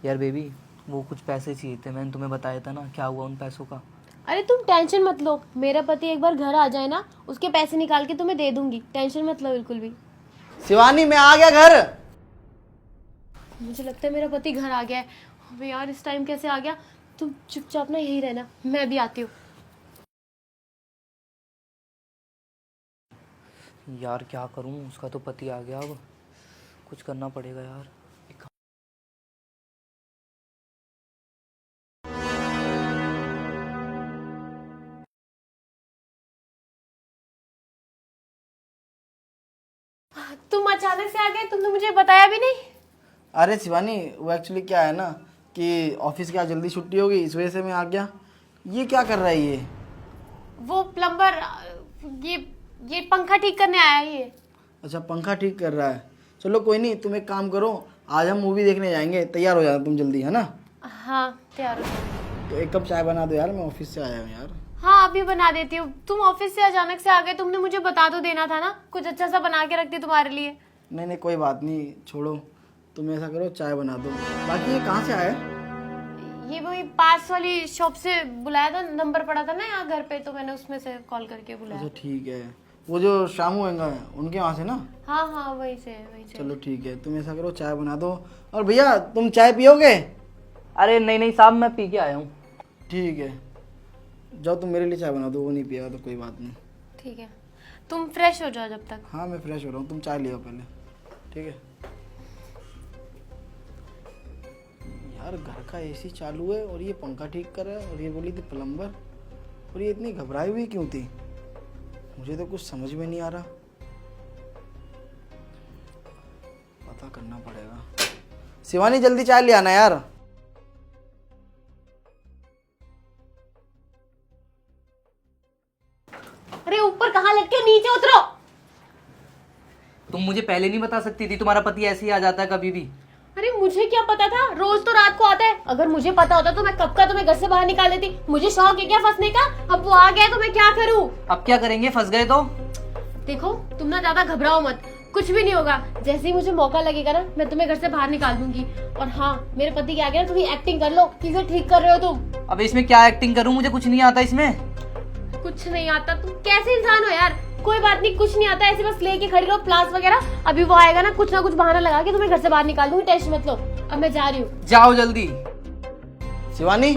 यार बेबी, वो कुछ पैसे चाहिए थे, मैंने तुम्हें बताया था ना, क्या हुआ उन पैसों का? अरे तुम टेंशन मत लो, मेरा पति एक बार घर आ जाए ना, उसके पैसे निकाल के तुम्हें दे दूंगी। टेंशन मत लो बिल्कुल भी। शिवानी मैं आ गया घर। मुझे लगता है मेरा पति घर आ गया है। अबे यार, इस टाइम कैसे आ गया? तुम चुपचाप ना यही रहना, मैं भी आती हूँ। यार क्या करूं, उसका तो पति आ गया, अब कुछ करना पड़ेगा यार। तुम अचानक से आ गए, तुमने मुझे बताया भी नहीं। अरे शिवानी, वो एक्चुअली क्या है ना कि ऑफिस की आज जल्दी छुट्टी होगी, इस वजह से मैं आ गया। ये क्या कर रहा है ये? वो प्लम्बर, ये पंखा ठीक करने आया है ये। अच्छा, पंखा ठीक कर रहा है। चलो कोई नहीं, तुम एक काम करो, आज हम मूवी देखने जाएंगे, तैयार हो जाना तुम जल्दी, है ना? हाँ, तैयार हो जाओ। तो एक कप चाय बना दो यार, मैं ऑफिस से आया हूँ यार। हाँ, अभी बना देती हूँ। तुम ऑफिस से अचानक से आ गए, तुमने मुझे बता तो देना था ना, कुछ अच्छा सा बना के रखती तुम्हारे लिए। नहीं नहीं, कोई बात नहीं, छोड़ो। तुम ऐसा करो, चाय बना दो। बाकी ये कहाँ से आया? ये वही पास वाली शॉप से बुलाया था, नंबर पड़ा था ना यहाँ घर पे, तो मैंने उसमें से कॉल करके बुलाया। अच्छा ठीक है, वो जो शामू है उनके वहाँ से ना? हाँ हाँ, वही से। चलो ठीक है, तुम ऐसा करो, चाय बना दो। और भैया, तुम चाय पियोगे? अरे नहीं नहीं साहब, मैं पी के आया हूँ। ठीक है, जाओ तुम मेरे लिए चाय बना दो, वो नहीं पिएगा तो कोई बात नहीं। ठीक है, तुम फ्रेश हो जाओ जब तक। हाँ मैं फ्रेश हो रहा हूँ, तुम चाय ले आओ पहले। ठीक है यार, घर का एसी चालू है और ये पंखा ठीक कर रहा है, और ये बोली थी प्लम्बर, और ये इतनी घबराई हुई क्यों थी? मुझे तो कुछ समझ में नहीं आ रहा, पता करना पड़ेगा। शिवानी जल्दी चाय ले आना यार। अरे ऊपर कहाँ लटके, नीचे उतरो। तुम मुझे पहले नहीं बता सकती थी? तुम्हारा पति ऐसे ही आ जाता है कभी भी। अरे मुझे क्या पता था, रोज तो रात को आता है। अगर मुझे पता होता तो मैं कब का तुम्हें घर से बाहर निकाल देती। मुझे शौक है क्या फंसने का? अब वो आ गया तो मैं क्या करूँ? अब क्या करेंगे, फंस गए तो? देखो, तुम ना ज्यादा घबराओ मत, कुछ भी नहीं होगा। जैसे ही मुझे मौका लगेगा ना, मैं तुम्हें घर से बाहर निकाल दूंगी। और हाँ, मेरे पति के आगे ना थोड़ी एक्टिंग कर लो, चीजें ठीक कर रहे हो तुम। अब इसमें क्या एक्टिंग करूं, मुझे कुछ नहीं आता इसमें। कुछ नहीं आता? तुम कैसे इंसान हो यार। कोई बात नहीं, कुछ नहीं आता, ऐसे बस लेके खड़ी रहो प्लास वगैरह। अभी वो आएगा ना, कुछ ना कुछ बहाना लगा के तुम्हें घर से बाहर निकाल दूंगी, टेंशन मत लो। अब मैं जा रही हूँ। जाओ जल्दी। शिवानी,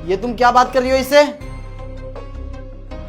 ये तुम क्या बात कर रही हो इससे?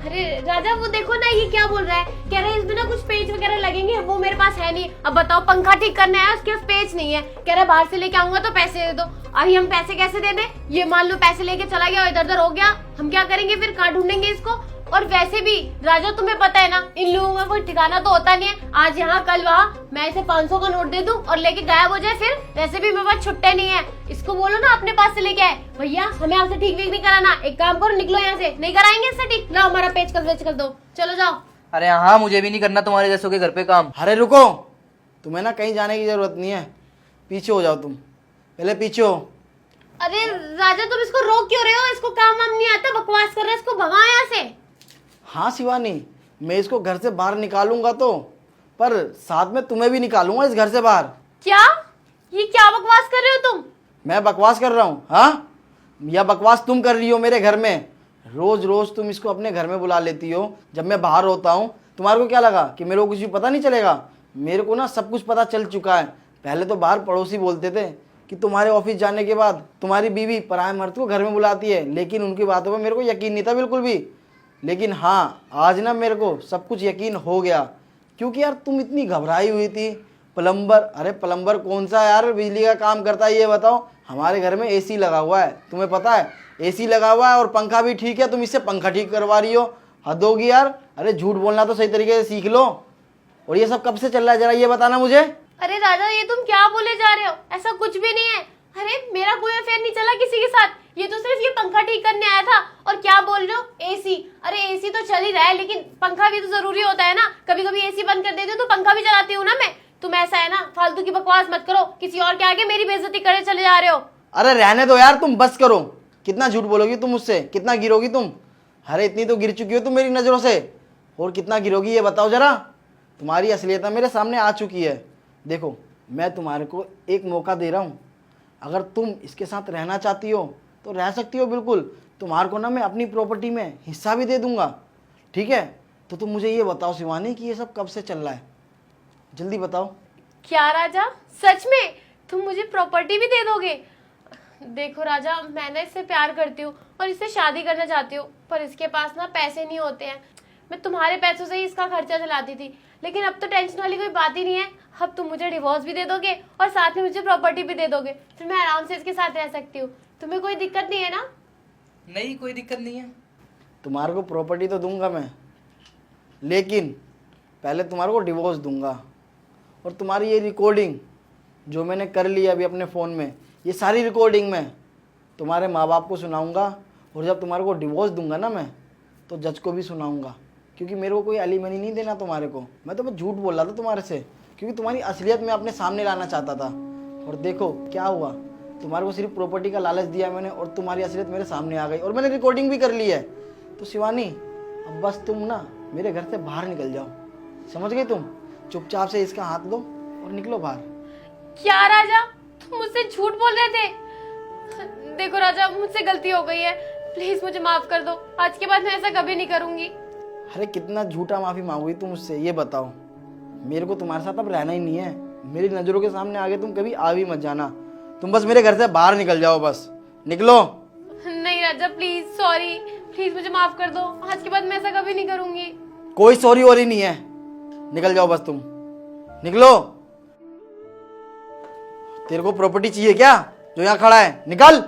अरे राजा, वो देखो ना, ये क्या बोल रहा है, कह रहा है इसमें ना कुछ पेच वगैरह लगेंगे, वो मेरे पास है नहीं। अब बताओ, पंखा ठीक करने आया, उसके पास पेच नहीं है, कह रहा है बाहर से लेके आऊंगा तो पैसे दे दो। अभी हम पैसे कैसे दे दें? ये मान लो पैसे लेके चला गया और इधर उधर हो गया, हम क्या करेंगे फिर? कहाँ ढूंढेंगे इसको? और वैसे भी राजा, तुम्हें पता है ना, इन लोगों का कोई ठिकाना तो होता नहीं है, आज यहाँ कल वहाँ। मैं इसे 500 का नोट दे दूं और लेके गायब हो जाए फिर? वैसे भी मेरे पास छुट्टे नहीं है। इसको बोलो ना अपने पास से लेके आए। भैया, हमें आपसे ठीक वीक नहीं कराना, एक काम करो, निकलो यहाँ से, नहीं कराएंगे इससे ठीक। लाओ हमारा पेच कर दो, चलो जाओ। अरे हाँ, मुझे भी नहीं करना तुम्हारे जैसों के घर पे काम। अरे रुको, तुम्हें ना कहीं जाने की जरूरत नहीं है, पीछे हो जाओ तुम, पहले पीछे हो। अरे राजा, तुम इसको रोक क्यों रहे हो? इसको काम वाम नहीं आता, बकवास कर रहा है, इसको भगाओ यहाँ से। हाँ शिवानी, मैं इसको घर से बाहर निकालूंगा तो, पर साथ में तुम्हें भी निकालूंगा इस घर से बाहर। क्या? ये क्या बकवास कर रहे हो तुम? मैं बकवास कर रहा हूँ? हाँ, या बकवास तुम कर रही हो मेरे घर में? रोज रोज तुम इसको अपने घर में बुला लेती हो जब मैं बाहर होता हूँ। तुम्हारे को क्या लगा कि मेरे को कुछ भी पता नहीं चलेगा? मेरे को ना सब कुछ पता चल चुका है। पहले तो बाहर पड़ोसी बोलते थे कि तुम्हारे ऑफिस जाने के बाद तुम्हारी बीवी पराये मर्द को घर में बुलाती है, लेकिन उनकी बातों पर मेरे को यकीन नहीं था बिल्कुल भी। लेकिन हाँ, आज ना मेरे को सब कुछ यकीन हो गया, क्योंकि यार तुम इतनी घबराई हुई थी। प्लम्बर? अरे प्लम्बर कौन सा यार बिजली का काम करता है ये बताओ? हमारे घर में एसी लगा हुआ है, तुम्हें पता है? एसी लगा हुआ है और पंखा भी ठीक है, तुम इससे पंखा ठीक करवा रही हो? हद होगी यार। अरे झूठ बोलना तो सही तरीके से सीख लो। और ये सब कब से चल रहा है, जरा ये बताना मुझे। अरे राजा, ये तुम क्या बोले जा रहे हो? ऐसा कुछ भी नहीं है। अरे मेरा कोई अफेयर नहीं चला किसी के साथ, ये तो सिर्फ ये पंखा ठीक करने आया था। और क्या बोल रहे हो, एसी? अरे एसी तो चल ही रहा है, लेकिन पंखा भी तो जरूरी होता है ना। कभी कभी एसी बंद कर देती हूँ तो पंखा भी चलाती हूँ ना मैं। तुम ऐसा है ना, फालतू की बकवास मत करो, किसी और के आगे मेरी बेइज्जती करे चले जा रहे हो। अरे रहने दो यार, तुम बस करो। कितना झूठ बोलोगी तुम मुझसे, कितना गिरोगी तुम? अरे इतनी तो गिर चुकी हो तुम मेरी नज़रों से, और कितना गिरोगी ये बताओ जरा। तुम्हारी असलियत मेरे सामने आ चुकी है। देखो, मैं तुम्हारे को एक मौका दे रहा हूँ, अगर तुम इसके साथ रहना चाहती हो तो रह सकती हो बिल्कुल। तुम्हारे को ना मैं अपनी प्रॉपर्टी में हिस्सा भी दे दूंगा, ठीक है। तो तुम मुझे ये बताओ शिवानी कि ये सब कब से चल रहा है, जल्दी बताओ। क्या राजा, सच में तुम मुझे प्रॉपर्टी भी दे दोगे? देखो राजा, मैं ना इससे प्यार करती हूँ और इससे शादी करना चाहती हूँ, पर इसके पास ना पैसे नहीं होते हैं। मैं तुम्हारे पैसों से ही इसका खर्चा चलाती थी, लेकिन अब तो टेंशन वाली कोई बात ही नहीं है। अब तुम मुझे डिवोर्स भी दे दोगे और साथ में मुझे प्रॉपर्टी भी दे दोगे, फिर मैं आराम से इसके साथ रह सकती हूँ। तुम्हें कोई दिक्कत नहीं है ना? नहीं, कोई दिक्कत नहीं है। तुम्हारे को प्रॉपर्टी तो दूंगा मैं, लेकिन पहले तुम्हारे को डिवोर्स दूंगा। और तुम्हारी ये रिकॉर्डिंग जो मैंने कर ली अभी अपने फ़ोन में, ये सारी रिकॉर्डिंग मैं तुम्हारे माँ बाप को सुनाऊंगा। और जब तुम्हारे को डिवोर्स दूंगा ना मैं, तो जज को भी सुनाऊंगा, क्योंकि मेरे को कोई एलिमनी नहीं देना तुम्हारे को। मैं तो बस झूठ बोल रहा था तुम्हारे से, क्योंकि तुम्हारी असलियत मैं अपने सामने लाना चाहता था। और देखो क्या हुआ, तुम्हारे को सिर्फ प्रॉपर्टी का लालच दिया मैंने और तुम्हारी असलियत मेरे सामने आ गई, और मैंने रिकॉर्डिंग भी कर ली है। तो शिवानी, अब बस तुम ना मेरे घर से बाहर निकल जाओ, समझ गई तुम? चुपचाप से इसका हाथ लो और निकलो बाहर। क्या राजा, तुम मुझसे झूठ बोल रहे थे? देखो राजा, मुझसे गलती हो गई है, प्लीज मुझे माफ कर दो। आज के बाद मैं ऐसा कभी नहीं करूंगी। अरे कितना झूठा माफी मांगोगी तुम मुझसे, ये बताओ। मेरे को तुम्हारे साथ अब रहना ही नहीं है। मेरी नज़रों के सामने आगे तुम कभी आ भी मत जाना। तुम बस मेरे घर से बाहर निकल जाओ, बस निकलो। नहीं राजा, प्लीज, सॉरी, प्लीज मुझे माफ कर दो। आज के बाद मैं ऐसा कभी नहीं करूंगी। कोई सॉरी वॉरी नहीं है, निकल जाओ बस तुम, निकलो। तेरे को प्रॉपर्टी चाहिए क्या जो यहाँ खड़ा है? निकल।